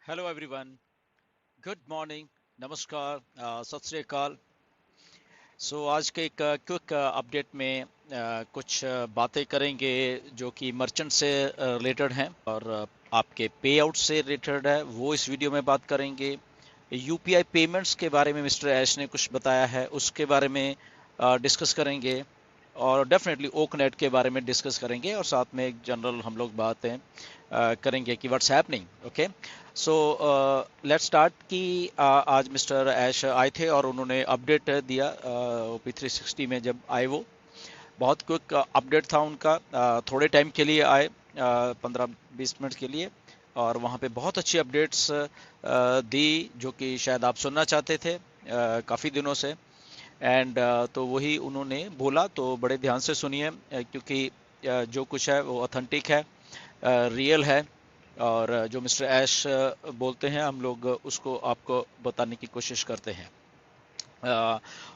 Hello everyone, good morning, नमस्कार, सत श्री अकाल। आज के एक क्विक अपडेट में कुछ बातें करेंगे जो कि मर्चेंट से रिलेटेड हैं और आपके पे आउट से रिलेटेड है, वो इस वीडियो में बात करेंगे। यूपीआई पेमेंट्स के बारे में मिस्टर ऐश ने कुछ बताया है, उसके बारे में डिस्कस करेंगे और डेफिनेटली ओकनेट के बारे में डिस्कस करेंगे और साथ में एक जनरल हम लोग बातें करेंगे कि what's happening. Okay, so let's start कि आज मिस्टर ऐश आए थे और उन्होंने अपडेट दिया P360 में जब आए। वो बहुत क्विक अपडेट था उनका, थोड़े टाइम के लिए आए, 15-20 मिनट के लिए, और वहाँ पे बहुत अच्छी अपडेट्स दी जो कि शायद आप सुनना चाहते थे काफ़ी दिनों से। एंड तो वही उन्होंने बोला, तो बड़े ध्यान से सुनिए क्योंकि जो कुछ है वो ऑथेंटिक है, रियल है, और जो मिस्टर ऐश बोलते हैं हम लोग उसको आपको बताने की कोशिश करते हैं।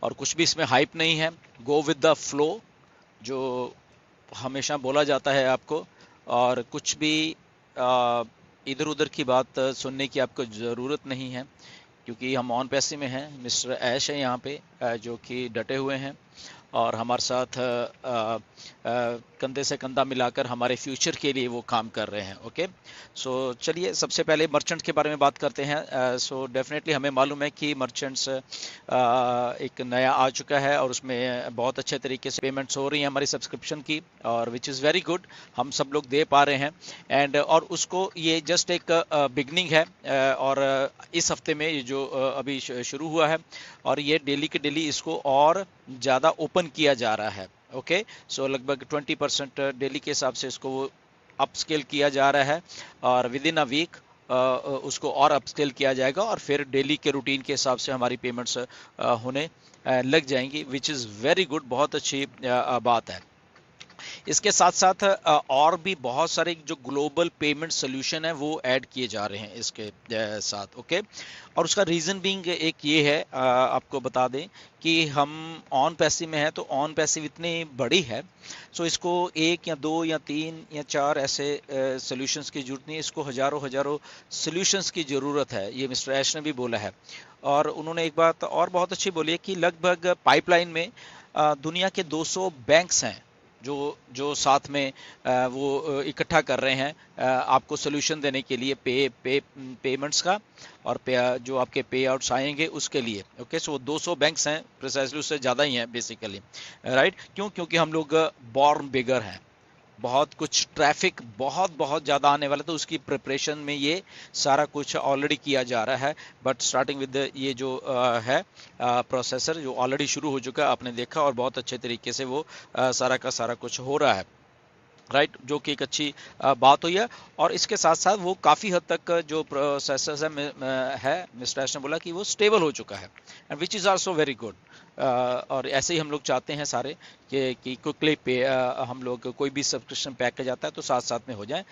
और कुछ भी इसमें हाइप नहीं है, गो विद द फ्लो जो हमेशा बोला जाता है आपको, और कुछ भी इधर उधर की बात सुनने की आपको ज़रूरत नहीं है क्योंकि हम ऑन पैसे में हैं। मिस्टर ऐश है यहाँ पे जो कि डटे हुए हैं और हमारे साथ कंधे से कंधा मिलाकर हमारे फ्यूचर के लिए वो काम कर रहे हैं। ओके, सो चलिए सबसे पहले मर्चेंट के बारे में बात करते हैं। सो डेफिनेटली हमें मालूम है कि मर्चेंट्स एक नया आ चुका है और उसमें बहुत अच्छे तरीके से पेमेंट्स हो रही हैं हमारी सब्सक्रिप्शन की, और विच इज़ वेरी गुड, हम सब लोग दे पा रहे हैं। एंड और उसको ये जस्ट एक बिगनिंग है, और इस हफ्ते में ये जो अभी शुरू हुआ है, और ये डेली के डेली इसको और ज़्यादा ओपन किया जा रहा है। ओके, सो लगभग 20% डेली के हिसाब से इसको वो अपस्केल किया जा रहा है, और विद इन अ वीक उसको और अपस्केल किया जाएगा और फिर डेली के रूटीन के हिसाब से हमारी पेमेंट्स होने लग जाएंगी, विच इज़ वेरी गुड, बहुत अच्छी बात है। इसके साथ साथ और भी बहुत सारे जो ग्लोबल पेमेंट सोल्यूशन है वो ऐड किए जा रहे हैं इसके साथ। ओके, और उसका रीज़न बीइंग एक ये है, आपको बता दें कि हम ऑन पैसिव में है, तो ऑन पैसिव इतनी बड़ी है, सो इसको एक या दो या तीन या चार ऐसे सोल्यूशंस की जरूरत नहीं है, इसको हजारों हजारों सोल्यूशंस की ज़रूरत है, ये मिस्टर ऐश ने भी बोला है। और उन्होंने एक बात और बहुत अच्छी बोली है कि लगभग पाइपलाइन में दुनिया के 200 बैंक्स हैं जो जो साथ में वो इकट्ठा कर रहे हैं आपको सोल्यूशन देने के लिए पेमेंट्स का, और जो आपके पे आउट्स आएंगे उसके लिए। ओके, सो 200 बैंक्स हैं, प्रिसाइसली उससे ज़्यादा ही हैं बेसिकली, राइट? क्यों? क्योंकि हम लोग बॉर्न बिगर हैं, बहुत कुछ ट्रैफिक बहुत बहुत ज़्यादा आने वाला, तो उसकी प्रिपरेशन में ये सारा कुछ ऑलरेडी किया जा रहा है। बट स्टार्टिंग विद ये जो है प्रोसेसर जो ऑलरेडी शुरू हो चुका है, आपने देखा, और बहुत अच्छे तरीके से वो सारा का सारा कुछ हो रहा है, राइट? जो कि एक अच्छी बात हुई है। और इसके साथ साथ वो काफ़ी हद तक जो प्रोसेसर्स है मिस्टर ऐश ने बोला कि वो स्टेबल हो चुका है, and which is also very good. और ऐसे ही हम लोग चाहते हैं सारे कि क्विकली पे हम लोग कोई भी सब्सक्रिप्शन पैकेज आता है तो साथ साथ में हो जाए,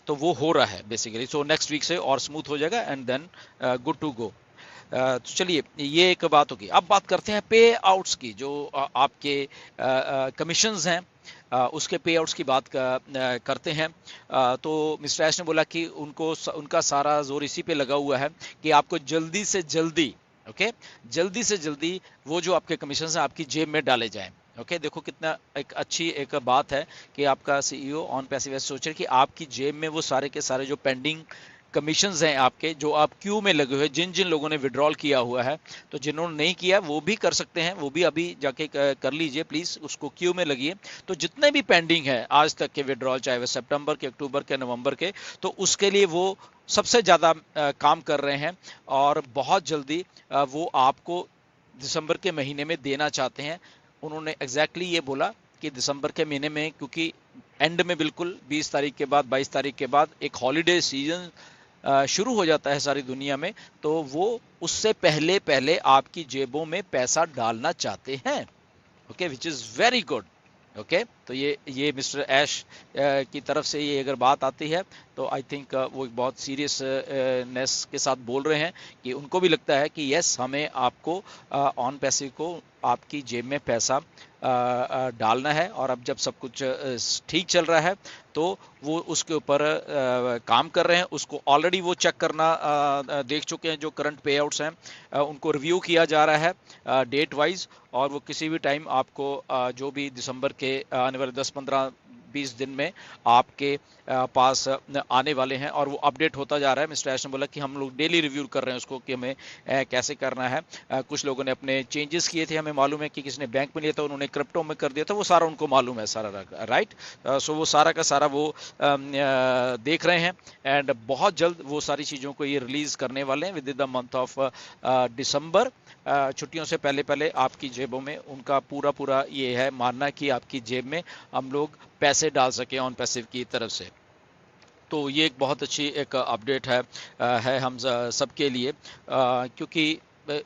तो वो हो रहा है बेसिकली। सो नेक्स्ट वीक से और स्मूथ हो जाएगा and then good to go. तो चलिए ये एक बात होगी। अब बात करते हैं पे आउट्स की, जो आपके कमीशंस हैं उसके पे आउट्स की बात करते हैं। तो मिस्टर ऐश ने बोला कि उनका सारा जोर इसी पे लगा हुआ है कि आपको जल्दी से जल्दी, ओके, जल्दी से जल्दी वो जो आपके कमीशन हैं आपकी जेब में डाले जाएं। ओके, देखो कितना एक अच्छी एक बात है कि आपका सीईओ ऑन पैसिव ऐसे सोच रहे कि आपकी जेब में वो सारे के सारे जो पेंडिंग कमीशंस हैं आपके, जो आप क्यू में लगे हुए, जिन जिन लोगों ने विड्रॉल किया हुआ है, तो जिन्होंने नहीं किया वो भी कर सकते हैं, वो भी अभी जाके कर लीजिए प्लीज़, उसको क्यू में लगिए। तो जितने भी पेंडिंग है आज तक के विड्रॉल, चाहे वो सितंबर के, अक्टूबर के, नवंबर के, तो उसके लिए वो सबसे ज़्यादा काम कर रहे हैं, और बहुत जल्दी वो आपको दिसंबर के महीने में देना चाहते हैं। उन्होंने एग्जैक्टली ये बोला कि दिसंबर के महीने में, क्योंकि एंड में बिल्कुल 20 तारीख के बाद, 22 तारीख के बाद एक हॉलीडे सीजन शुरू हो जाता है सारी दुनिया में, तो वो उससे पहले पहले आपकी जेबों में पैसा डालना चाहते हैं। Okay, which is very good. Okay, तो ये मिस्टर ऐश की तरफ से ये अगर बात आती है तो आई थिंक वो एक बहुत सीरियस नेस के साथ बोल रहे हैं कि उनको भी लगता है कि यस, हमें आपको ऑन पैसे को आपकी जेब में पैसा डालना है, और अब जब सब कुछ ठीक चल रहा है तो वो उसके ऊपर काम कर रहे हैं। उसको ऑलरेडी वो चेक करना देख चुके हैं, जो करंट पे आउट्स हैं उनको रिव्यू किया जा रहा है डेट वाइज, और वो किसी भी टाइम आपको जो भी दिसंबर के आने वाले 10-15-20 दिन में आपके पास आने वाले हैं, और वो अपडेट होता जा रहा है। मिस्टर ऐश ने बोला कि हम लोग डेली रिव्यू कर रहे हैं उसको कि हमें कैसे करना है। कुछ लोगों ने अपने चेंजेस किए थे, हमें मालूम है कि किसी ने बैंक में लिया था, उन्होंने क्रिप्टो में कर दिया था, वो सारा उनको मालूम है सारा, राइट। सो वो सारा का सारा वो देख रहे हैं, एंड बहुत जल्द वो सारी चीज़ों को ये रिलीज करने वाले हैं with the month of December. छुट्टियों से पहले पहले आपकी जेबों में उनका पूरा पूरा ये है मानना कि आपकी जेब में हम लोग पैसे डाल सकें ऑन पैसिव की तरफ से। तो ये एक बहुत अच्छी एक अपडेट है हम सबके लिए, क्योंकि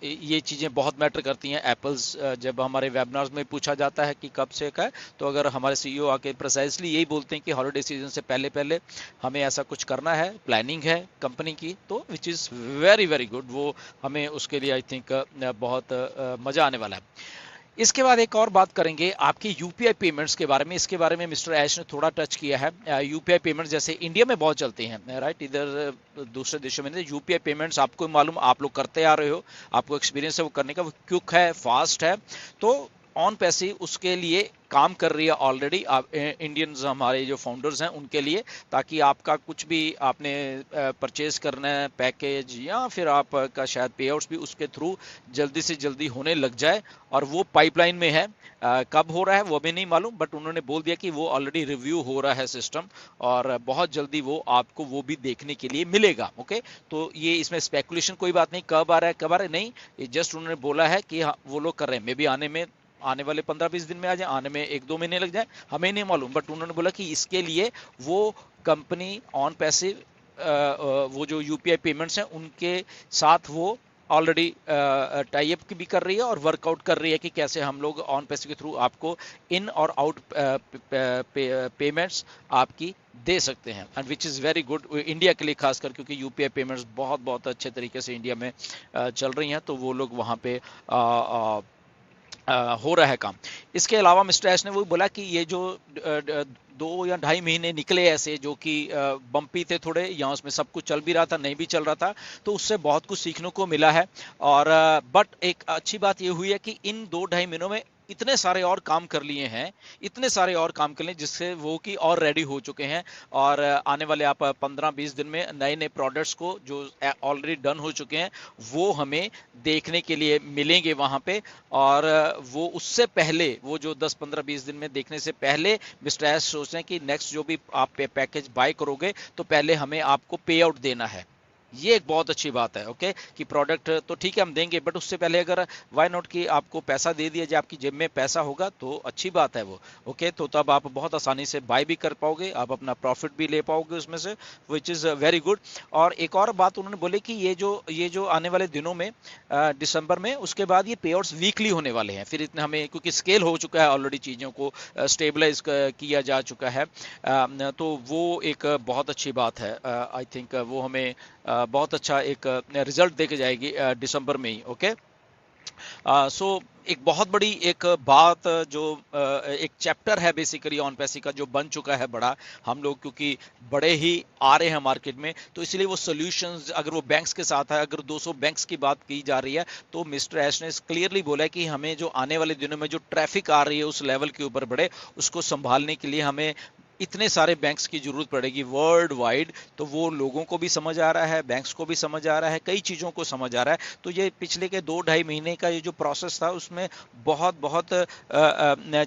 ये चीज़ें बहुत मैटर करती हैं। एप्पल्स जब हमारे वेबिनार्स में पूछा जाता है कि कब से का है, तो अगर हमारे सीईओ आके प्रिसाइसली यही बोलते हैं कि हॉलिडे सीजन से पहले पहले हमें ऐसा कुछ करना है, प्लानिंग है कंपनी की, तो which is very very good. वो हमें उसके लिए आई थिंक बहुत मज़ा आने वाला है। इसके बाद एक और बात करेंगे आपकी यूपीआई पेमेंट्स के बारे में। इसके बारे में मिस्टर ऐश ने थोड़ा टच किया है। यूपीआई पेमेंट्स जैसे इंडिया में बहुत चलते हैं, राइट, इधर दूसरे देशों में नहीं। यूपीआई पेमेंट्स आपको मालूम, आप लोग करते आ रहे हो, आपको एक्सपीरियंस है वो करने का, वो क्विक है, फास्ट है। तो ऑन पैसे उसके लिए काम कर रही है ऑलरेडी इंडियंस, हमारे जो फाउंडर्स हैं उनके लिए, ताकि आपका कुछ भी आपने परचेज करना है पैकेज, या फिर आपका शायद पे आउट्स भी उसके थ्रू जल्दी से जल्दी होने लग जाए। और वो पाइपलाइन में है, कब हो रहा है वो भी नहीं मालूम, बट उन्होंने बोल दिया कि वो ऑलरेडी रिव्यू हो रहा है सिस्टम, और बहुत जल्दी वो आपको वो भी देखने के लिए मिलेगा। ओके, तो ये इसमें स्पेकुलेशन कोई बात नहीं, कब आ रहा है कब आ रहा है नहीं, ये जस्ट उन्होंने बोला है कि हाँ, वो लोग कर रहे हैं। मे बी आने वाले 15-20 दिन में आ जाए, आने में 1-2 महीने लग जाए, हमें नहीं मालूम, बट उन्होंने बोला कि इसके लिए वो कंपनी ऑन पैसिव वो जो यूपीआई पेमेंट्स हैं उनके साथ वो ऑलरेडी टाई अप भी कर रही है और वर्कआउट कर रही है कि कैसे हम लोग ऑन पैसिव के थ्रू आपको इन और आउट पेमेंट्स आपकी दे सकते हैं, and which is very good India के लिए खासकर, क्योंकि यूपीआई पेमेंट्स बहुत बहुत अच्छे तरीके से इंडिया में चल रही हैं, तो वो लोग वहाँ पे हो रहा है काम। इसके अलावा मिस्टर ऐश ने वो बोला कि ये जो 2 या 2.5 महीने निकले ऐसे जो कि बम्पी थे थोड़े, या उसमें सब कुछ चल भी रहा था नहीं भी चल रहा था, तो उससे बहुत कुछ सीखने को मिला है। और बट एक अच्छी बात ये हुई है कि इन 2-2.5 महीनों में इतने सारे और काम कर लिए हैं, इतने सारे और काम कर लिए जिससे वो कि और रेडी हो चुके हैं, और आने वाले आप 15-20 दिन में नए नए प्रोडक्ट्स को जो ऑलरेडी डन हो चुके हैं वो हमें देखने के लिए मिलेंगे वहां पे। और वो उससे पहले, वो जो 10-15-20 दिन में देखने से पहले मिस्टर एस सोच रहे हैं कि नेक्स्ट जो भी आप पैकेज बाय करोगे तो पहले हमें आपको पे आउट देना है। ये एक बहुत अच्छी बात है, ओके, कि प्रोडक्ट तो ठीक है हम देंगे, बट उससे पहले अगर वाई नॉट कि आपको पैसा दे दिया जाए, आपकी जेब में पैसा होगा तो अच्छी बात है वो, ओके। तो तब आप बहुत आसानी से बाय भी कर पाओगे, आप अपना प्रॉफिट भी ले पाओगे उसमें से, विच इज़ वेरी गुड। और एक और बात उन्होंने बोले कि ये जो आने वाले दिनों में दिसंबर में, उसके बाद ये पे आउट्स वीकली होने वाले हैं। फिर इतने हमें, क्योंकि स्केल हो चुका है ऑलरेडी, चीज़ों को स्टेबलाइज किया जा चुका है, तो वो एक बहुत अच्छी बात है। आई थिंक वो हमें बहुत अच्छा एक रिजल्ट देके जाएगी दिसंबर में ही, ओके। सो एक बहुत बड़ी एक बात जो एक चैप्टर है बेसिकली ऑन पैसे का जो बन चुका है बड़ा, हम लोग क्योंकि बड़े ही आ रहे हैं मार्केट में, तो इसलिए वो सॉल्यूशंस अगर वो बैंक्स के साथ है, अगर 200 बैंक्स की बात की जा रही है, तो मिस्टर ऐश ने क्लियरली बोला है कि हमें जो आने वाले दिनों में जो ट्रैफिक आ रही है उस लेवल के ऊपर बढ़े, उसको संभालने के लिए हमें इतने सारे बैंक्स की जरूरत पड़ेगी वर्ल्ड वाइड। तो वो लोगों को भी समझ आ रहा है, बैंक्स को भी समझ आ रहा है, कई चीज़ों को समझ आ रहा है। तो ये पिछले के 2-2.5 महीने का ये जो प्रोसेस था उसमें बहुत बहुत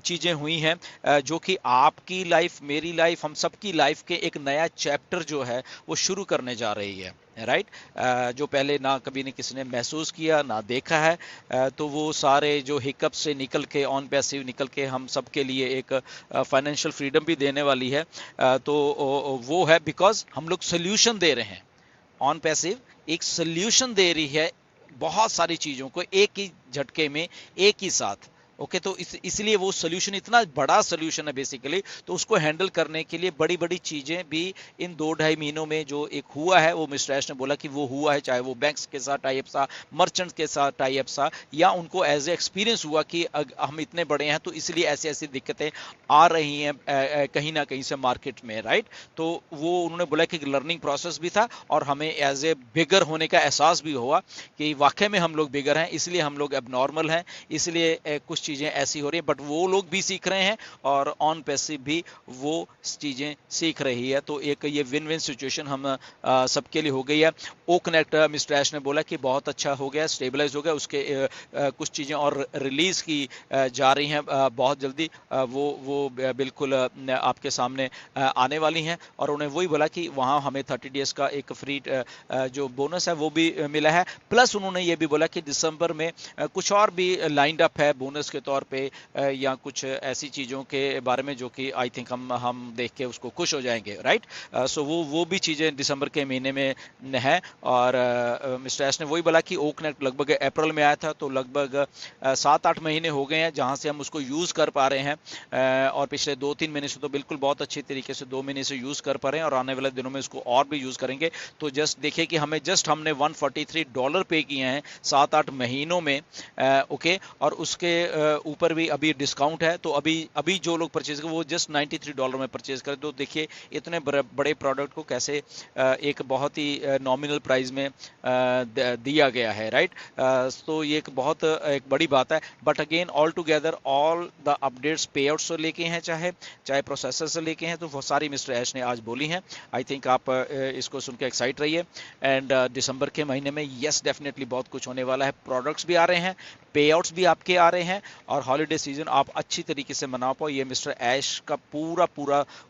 चीज़ें हुई हैं, जो कि आपकी लाइफ, मेरी लाइफ, हम सबकी लाइफ के एक नया चैप्टर जो है वो शुरू करने जा रही है, राइट। जो पहले ना कभी ने किसी ने महसूस किया ना देखा है। तो वो सारे जो हिकअप से निकल के, ऑन पैसिव निकल के हम सब के लिए एक फाइनेंशियल फ्रीडम भी देने वाली है। तो वो है बिकॉज हम लोग सोल्यूशन दे रहे हैं। ऑन पैसिव एक सोल्यूशन दे रही है बहुत सारी चीज़ों को एक ही झटके में, एक ही साथ। ओके तो इसलिए वो सोल्यूशन इतना बड़ा सोल्यूशन है बेसिकली, तो उसको हैंडल करने के लिए बड़ी बड़ी चीजें भी इन 2-2.5 महीनों में जो एक हुआ है, वो मिस्टर ऐश ने बोला कि वो हुआ है, चाहे वो बैंक्स के साथ टाई अप सा, मर्चेंट्स के साथ टाई अप सा, या उनको एज ए एक्सपीरियंस हुआ कि हम इतने बड़े हैं तो इसलिए ऐसी ऐसी दिक्कतें आ रही हैं कहीं ना कहीं से मार्केट में, राइट। तो वो उन्होंने बोला कि लर्निंग प्रोसेस भी था और हमें एज ए बिगर होने का एहसास भी हुआ कि वाकई में हम लोग बिगर हैं, इसलिए हम लोग अब नॉर्मल हैं, इसलिए कुछ चीज़ें ऐसी हो रही हैं, बट वो लोग भी सीख रहे हैं और ऑन पैसिव भी वो चीज़ें सीख रही है। तो एक ये विन विन सिचुएशन हम सबके लिए हो गई है। ओ कनेक्ट मिस्टर ऐश ने बोला कि बहुत अच्छा हो गया, स्टेबलाइज हो गया, उसके कुछ चीज़ें और रिलीज की जा रही हैं बहुत जल्दी, वो बिल्कुल आपके सामने आने वाली हैं। और उन्हें वही बोला कि वहाँ हमें 30 डेज का एक फ्री जो बोनस है वो भी मिला है, प्लस उन्होंने ये भी बोला कि दिसंबर में कुछ और भी लाइंड अप है बोनस के तौर पे, या कुछ ऐसी चीज़ों के बारे में जो कि आई थिंक हम देख के उसको खुश हो जाएंगे, राइट। सो वो भी चीज़ें दिसंबर के महीने में है। और मिस्टर एस ने वही बोला कि ओक नेट लगभग अप्रैल में आया था, तो लगभग 7-8 महीने हो गए हैं जहाँ से हम उसको यूज़ कर पा रहे हैं, और पिछले 2-3 महीने से तो बिल्कुल बहुत अच्छी तरीके से 2 महीने से यूज़ कर पा रहे हैं, और आने वाले दिनों में इसको और भी यूज़ करेंगे। तो जस्ट देखिए कि हमने $143 पे किए हैं 7-8 महीनों में, ओके। और उसके ऊपर भी अभी डिस्काउंट है, तो अभी जो लोग परचेज करें वो जस्ट $93 में परचेज करें। तो देखिए इतने बड़े प्रोडक्ट को कैसे एक बहुत ही नॉमिनल प्राइस में दिया गया है, राइट। तो ये एक बहुत एक बड़ी बात है। But again all together all the updates पे आउट से लेके हैं, चाहे प्रोसेसर से लेके हैं, तो वो सारी मिस्टर ऐश ने आज बोली हैं। आई थिंक आप इसको सुन के एक्साइट रहिए। एंड दिसंबर के महीने में यस डेफिनेटली बहुत कुछ होने वाला है, प्रोडक्ट्स भी आ रहे हैं, पे आउट्स भी आपके आ रहे हैं, और हॉलीडे सीजन आप अच्छी तरीके से मना पाओ। ये मिस्टर ऐश का पूरा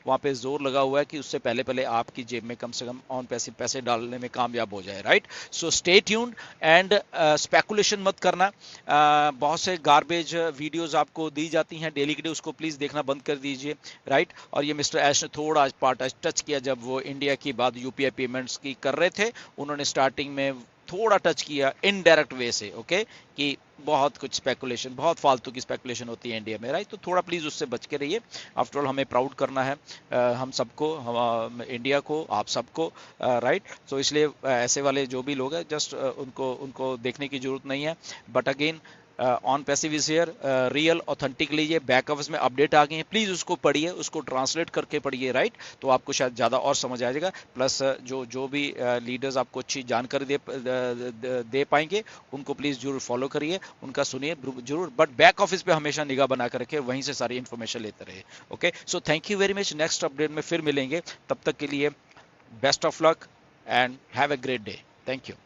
वहाँ पे जोर लगा हुआ है कि उससे पहले पहले आपकी जेब में कम से कम ऑन पैसे डालने में कामयाब हो जाए, right. So stay tuned and speculation मत करना। बहुत से गार्बेज वीडियोस आपको दी जाती हैं डेली के डे, उसको प्लीज़ देखना बंद कर दीजिए, राइट। और ये मिस्टर ऐश ने थोड़ा पार्ट टच किया जब वो इंडिया की बात यूपीआई पेमेंट्स की कर रहे थे, उन्होंने स्टार्टिंग में थोड़ा टच किया इनडायरेक्ट वे से, ओके, कि बहुत कुछ स्पेकुलेशन, बहुत फालतू की स्पेकुलेशन होती है इंडिया में, राइट। तो थोड़ा प्लीज़ उससे बच के रहिए। आफ्टर ऑल हमें प्राउड करना है हम सबको, हम इंडिया को, आप सबको, राइट। तो इसलिए ऐसे वाले जो भी लोग हैं जस्ट उनको देखने की जरूरत नहीं है। But again on passive is here, real authentic लीजिए, बैक ऑफिस में अपडेट आ गए हैं, प्लीज़ उसको पढ़िए, उसको ट्रांसलेट करके पढ़िए, राइट। तो आपको शायद ज़्यादा और समझ आ जाएगा। प्लस जो भी लीडर्स आपको अच्छी जानकारी दे पाएंगे उनको प्लीज़ जरूर फॉलो करिए, उनका सुनिए जरूर, बट बैक ऑफिस पे हमेशा निगाह बना कर रखे, वहीं से सारी इन्फॉर्मेशन लेते रहे, okay. So thank you very much, next update में फिर मिलेंगे, तब तक के लिए best of luck and have a great day, thank you.